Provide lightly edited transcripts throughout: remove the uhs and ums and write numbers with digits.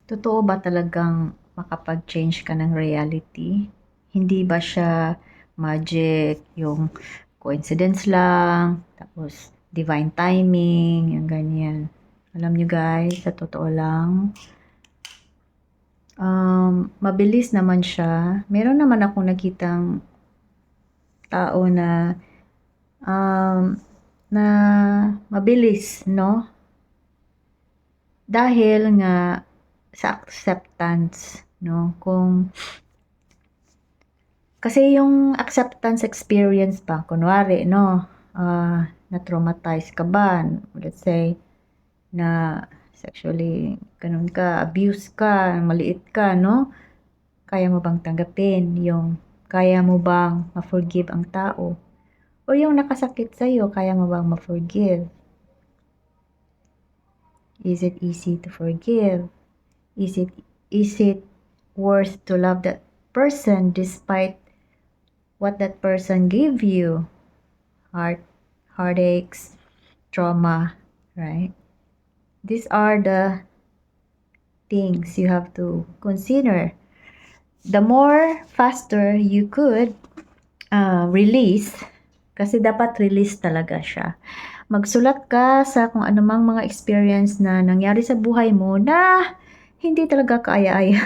Totoo ba talagang makapag-change ka ng reality? Hindi ba siya magic, yung coincidence lang, tapos divine timing, yung ganyan. Alam nyo guys, sa totoo lang, mabilis naman siya. Meron naman akong nakitang tao um, na mabilis, no? Dahil nga sa acceptance, no? Kasi yung acceptance experience pa, kunwari, no, na-traumatize ka ba, let's say, na sexually, ganun ka, abuse ka, maliit ka, no, kaya mo bang tanggapin yung, kaya mo bang ma-forgive ang tao? O yung nakasakit sa'yo, kaya mo bang ma-forgive? Is it easy to forgive? Is it worth to love that person despite what that person gave you? Heartaches, trauma, right? These are the things you have to consider. The more faster you could release, kasi dapat release talaga siya. Magsulat ka sa kung anumang mga experience na nangyari sa buhay mo na hindi talaga kaaya-aya.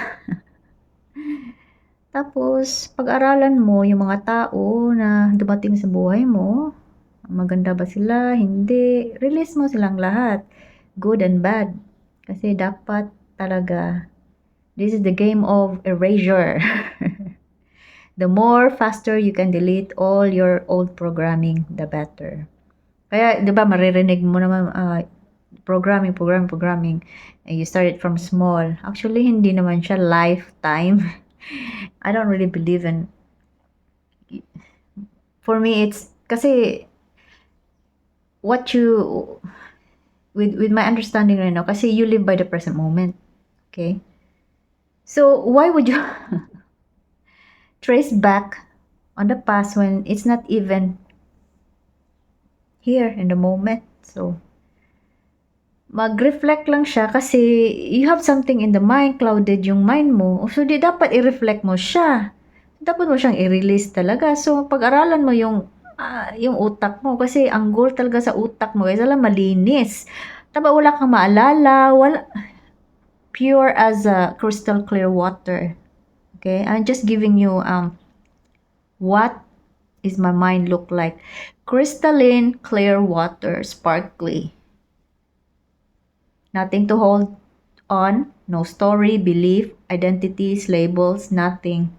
Tapos, pag-aralan mo yung mga tao na dumating sa buhay mo. Maganda ba sila? Hindi. Release mo silang lahat. Good and bad. Kasi dapat talaga, this is the game of erasure. The more faster you can delete all your old programming, the better. Kaya, di ba, maririnig mo naman, programming. And you start it from small. Actually, hindi naman siya lifetime. I don't really believe in, for me, it's, kasi, what you, with my understanding right now, kasi you live by the present moment. Okay? So, why would you trace back on the past when it's not even here in the moment? So, mag-reflect lang siya kasi you have something in the mind, clouded yung mind mo. So, di dapat i-reflect mo siya. Dapat mo siyang i-release talaga. So, pag-aralan mo yung utak mo kasi ang goal talaga sa utak mo is alam malinis. Dapat wala kang maalala, wala, pure as a crystal clear water. Okay? I'm just giving you what is my mind look like. Crystalline clear water, sparkly. Nothing to hold on, no story, belief, identities, labels, nothing.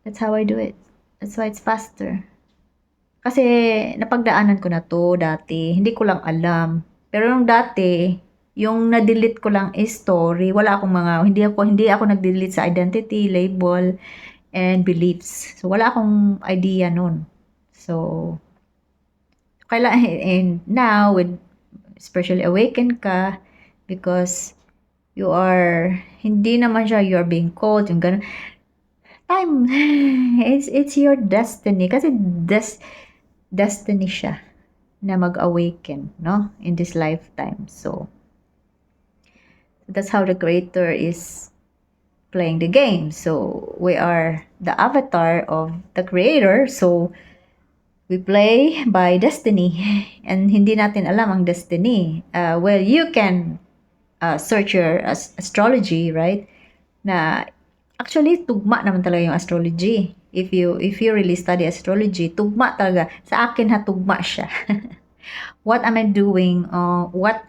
That's how I do it. That's why it's faster. Kasi napagdaanan ko na to dati, hindi ko lang alam. Pero nung dati, yung na-delete ko lang is story. Wala akong hindi ako nag-delete sa identity, label, and beliefs. So, wala akong idea nun. So, and now, especially awaken ka, because hindi naman siya, you're being called, yung ganun. Time, it's your destiny. Kasi destiny siya na mag-awaken, no? In this lifetime. So, that's how the creator is playing the game. So, we are the avatar of the creator. So, we play by destiny. And hindi natin alam ang destiny. Well, you can search your astrology, right? Na actually, tugma naman talaga yung astrology. If you really study astrology, tugma talaga. Sa akin ha, tugma siya. What am I doing? What?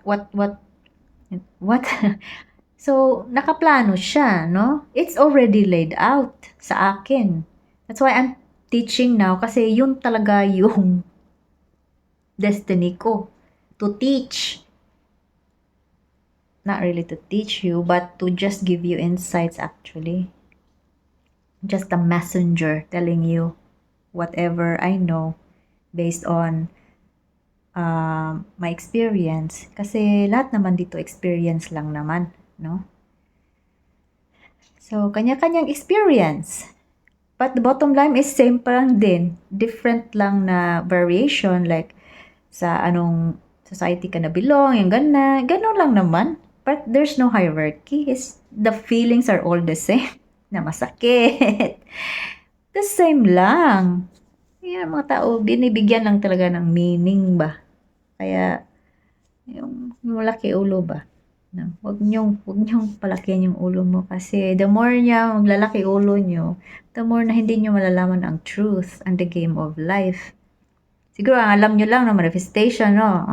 So, nakaplano siya, no? It's already laid out sa akin. That's why I'm teaching now kasi yun talaga yung destiny ko. To teach. Not really to teach you, but to just give you insights actually. Just a messenger telling you whatever I know based on my experience. Kasi lahat naman dito experience lang naman, no? So, kanya-kanyang experience. But the bottom line is same pa lang din. Different lang na variation like sa anong society ka na belong, yung gano'n lang naman. But there's no hierarchy. The feelings are all the same. Na masakit. The same lang. Yan, mga tao, binibigyan lang talaga ng meaning ba. Kaya, yung malaki ulo ba. No? Huwag niyong palakihan yung ulo mo kasi the more niya maglalaki ulo niyo, the more na hindi niyo malalaman ang truth and the game of life. Siguro ang alam niyo lang na manifestation, no?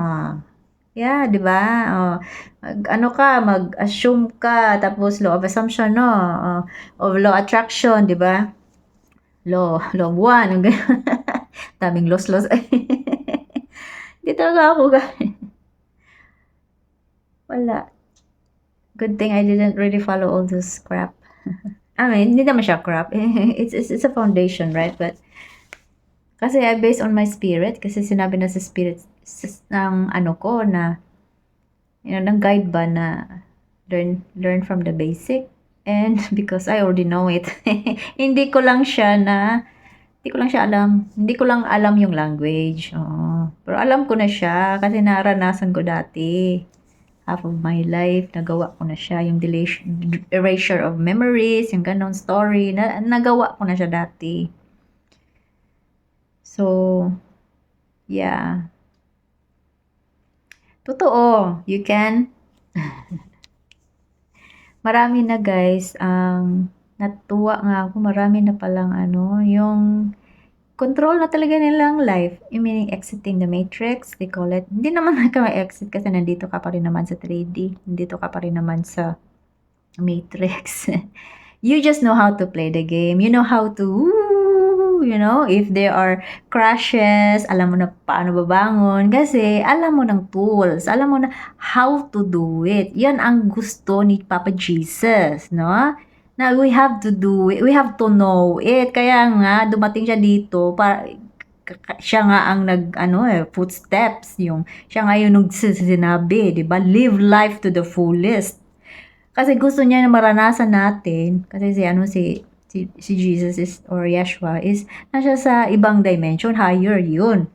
Yeah, 'di ba? Mag-assume ka tapos law of assumption, no? Of law attraction, 'di ba? Law of one. Daming loss. Hindi talaga ako wala. Good thing I didn't really follow all this crap. I mean, hindi naman siya crap. It's a foundation, right? But kasi I based on my spirit kasi sinabi na sa spirit ng ko na ng guide ba na learn from the basic, and because I already know it. Hindi ko lang alam. Hindi ko lang alam yung language. Pero alam ko na siya kasi naranasan ko dati. Half of my life, nagawa ko na siya. Yung erasure of memories, yung ganon story, nagawa ko na siya dati. So, yeah. Totoo, you can. Marami na guys, natuwa nga ako, marami na palang yung control na talaga nilang life, meaning exiting the matrix, they call it. Hindi naman ka ma-exit kasi nandito ka pa rin naman sa 3D, nandito ka pa rin naman sa matrix. You just know how to play the game, you know how to, if there are crashes, alam mo na paano babangon kasi alam mo ng tools, alam mo na how to do it. Yan ang gusto ni Papa Jesus, no? Na we have to do it, we have to know it. Kaya nga dumating siya dito para siya nga ang footsteps, siya nga yung sinabi, 'di ba? Live life to the fullest. Kasi gusto niya na maranasan natin kasi si Jesus or Yeshua is nasa sa ibang dimension, higher yun.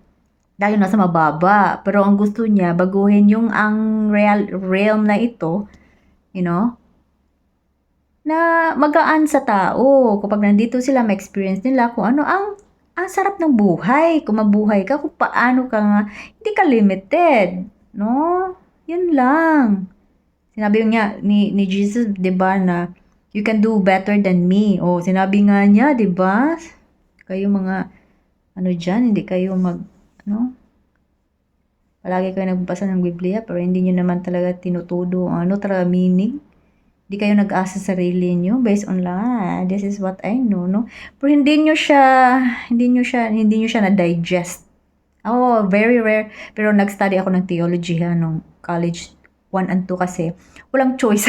Dahil nasa mababa. Pero ang gusto niya, baguhin yung ang realm na ito, na magaan sa tao. Kapag nandito sila, ma-experience nila kung ano ang sarap ng buhay. Kung mabuhay ka, kung paano ka nga, hindi ka limited. No? Yun lang. Sinabi niya ni Jesus, 'di ba, na you can do better than me. Sinabi nga niya, 'di ba? Kayo mga diyan, hindi kayo palagi kayo nagbabasa ng Biblia pero hindi niyo naman talaga tinutudo talaga meaning. Hindi kayo nag-asa sa sarili niyo based on this is what I know, no? Pero hindi niyo siya na-digest. Very rare. Pero nag-study ako ng theology nung college 1 and 2 kasi walang choice.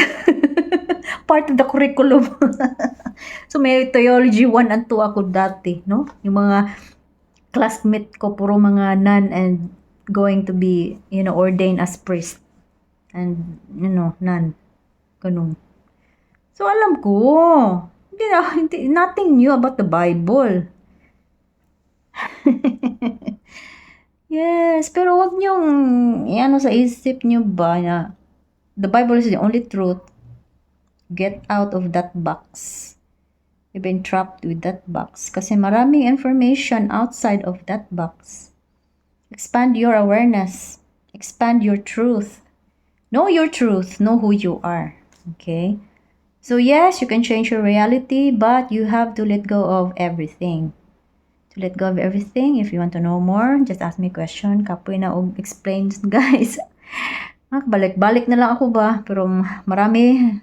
Part of the curriculum. So may theology 1 and 2 ako dati, no? Yung mga classmate ko puro mga nun and going to be, ordained as priest. And, nun. Ganun. So alam ko, nothing new about the Bible. Yes, pero wag niyong sa isip niyo ba na the Bible is the only truth. Get out of that box. You've been trapped with that box. Kasi maraming information outside of that box. Expand your awareness. Expand your truth. Know your truth. Know who you are. Okay? So yes, you can change your reality, but you have to let go of everything. To let go of everything, if you want to know more, just ask me question. Kapoy na og explains, guys. Balik-balik na lang ako ba? Pero marami,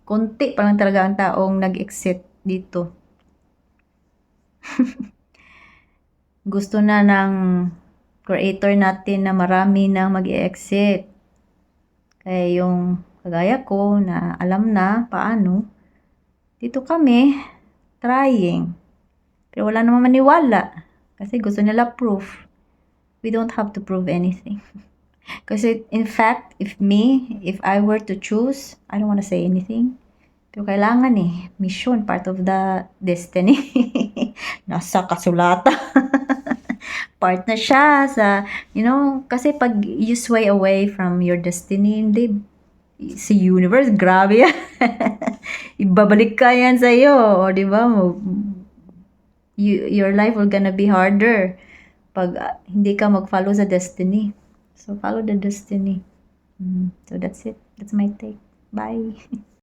konti pa lang talaga ang taong nag-exit dito. Gusto na ng creator natin na marami nang mag-exit. Kaya yung kagaya ko na alam na paano, dito kami trying. Pero wala naman maniwala kasi gusto nila proof. We don't have to prove anything. Kasi in fact, if I were to choose, I don't want to say anything. Pero kailangan mission, part of the destiny. Nasa kasulatan. Part na siya sa, kasi pag you sway away from your destiny, si universe, grabe yan. Ibabalik ka yan sa'yo, o, di ba? Your life will gonna be harder pag hindi ka mag-follow sa destiny. So, follow the destiny. So, that's it. That's my take. Bye.